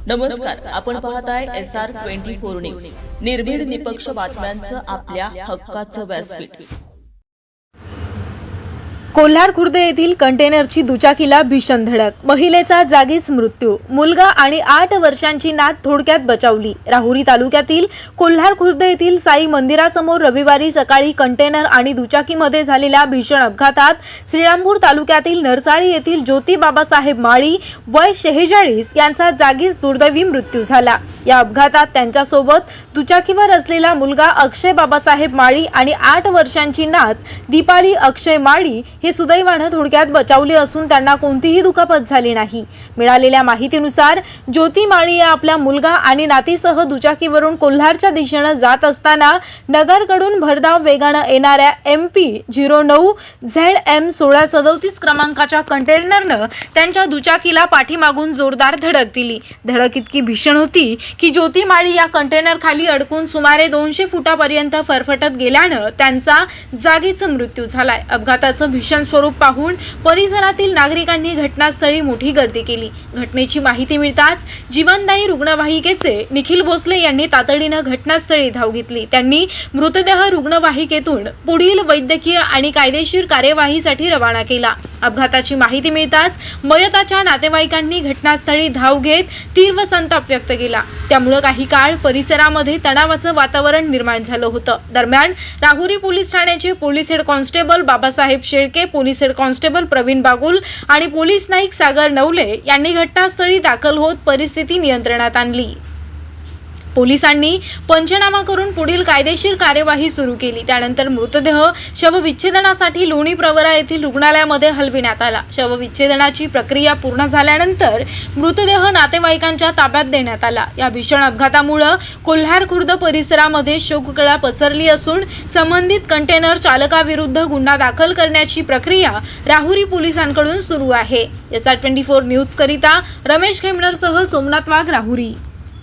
नमस्कार, आपण पाहताय SR24 न्यूज. निर्भीड निपक्ष बातम्यांचं आपल्या हक्काचं व्यासपीठ. कोल्हार खुर्द येथील कंटेनरची दुचाकीला भीषण धडक, महिलेचा जागीच मृत्यू, मुलगा आणि 8 वर्षांची नात थोडक्यात बचावली. राहुरी तालुक्यातील कोल्हार खुर्द येथील साई मंदिरासमोर रविवारी सकाळी कंटेनर आणि दुचाकीमध्ये झालेल्या भीषण अपघातात श्रीरामपूर तालुक्यातील नरसाळी येथील ज्योती बाबासाहेब माळी वय 46 यांचा जागीच दुर्दैवी मृत्यू झाला. या अपघातात त्यांच्यासोबत दुचाकीवर असलेला मुलगा अक्षय बाबासाहेब माळी आणि 8 वर्षांची नात दीपाली अक्षय माळी हे सुदैवाने थोडक्यात बचावले असून त्यांना कोणतीही दुखापत झाली नाही. मिळालेल्या माहितीनुसार ज्योती माळी आपल्या मुलगा आणि नातीसह दुचाकीवरून कोल्हारच्या दिशेने जात असताना नगरकडून भरधाव वेगाने येणाऱ्या MP 09 ZM 1637 क्रमांकाच्या कंटेनरने त्यांच्या दुचाकीला पाठीमागून जोरदार धडक दिली. धडक इतकी भीषण होती की ज्योती माळी या कंटेनर खाली अडकून सुमारे 200 फुटापर्यंत फरफटत गेल्याने त्यांचा जागीच मृत्यू झालाय. अपघाताचं भीषण स्वरूप पाहून परिसरातील नागरिकांनी घटनास्थळी मोठी गर्दी केली. घटनेची माहिती मिळताच जीवनदायी रुग्णवाहिकेचे निखिल भोसले यांनी तातडीने घटनास्थळी धाव घेतली. त्यांनी मृतदेह रुग्णवाहिकेतून पुढील वैद्यकीय आणि कायदेशीर कार्यवाहीसाठी रवाना केला. अपघाताची माहिती मिळताच मयताच्या नातेवाईकांनी घटनास्थळी धाव घेत तीव्र संताप व्यक्त केला. त्यामुळे काही काळ परिसरामध्ये तणावाचं वातावरण निर्माण झालं होतं. दरम्यान राहुरी पोलीस ठाण्याचे police head constable Babasaheb Shelke, police head constable Pravin Bagul आणि पोलीस नाईक सागर नवले यांनी घटनास्थळी दाखल होत परिस्थिती नियंत्रणात आणली. पोलिसांनी पंचनामा करून पुढील कायदेशीर कार्यवाही सुरू केली. त्यानंतर मृतदेह शवविच्छेदनासाठी लोणी प्रवरा येथील रुग्णालयामध्ये हलविण्यात आला. शवविच्छेदनाची प्रक्रिया पूर्ण झाल्यानंतर मृतदेह नातेवाईकांच्या ताब्यात देण्यात आला. या भीषण अपघातामुळे कोल्हार खुर्द परिसरामध्ये शोककळा पसरली असून संबंधित कंटेनर चालकाविरुद्ध गुन्हा दाखल करण्याची प्रक्रिया राहुरी पोलिसांकडून सुरू आहे. SR24 न्यूज करिता रमेश खेमनरसह सोमनाथ वाघ, राहुरी.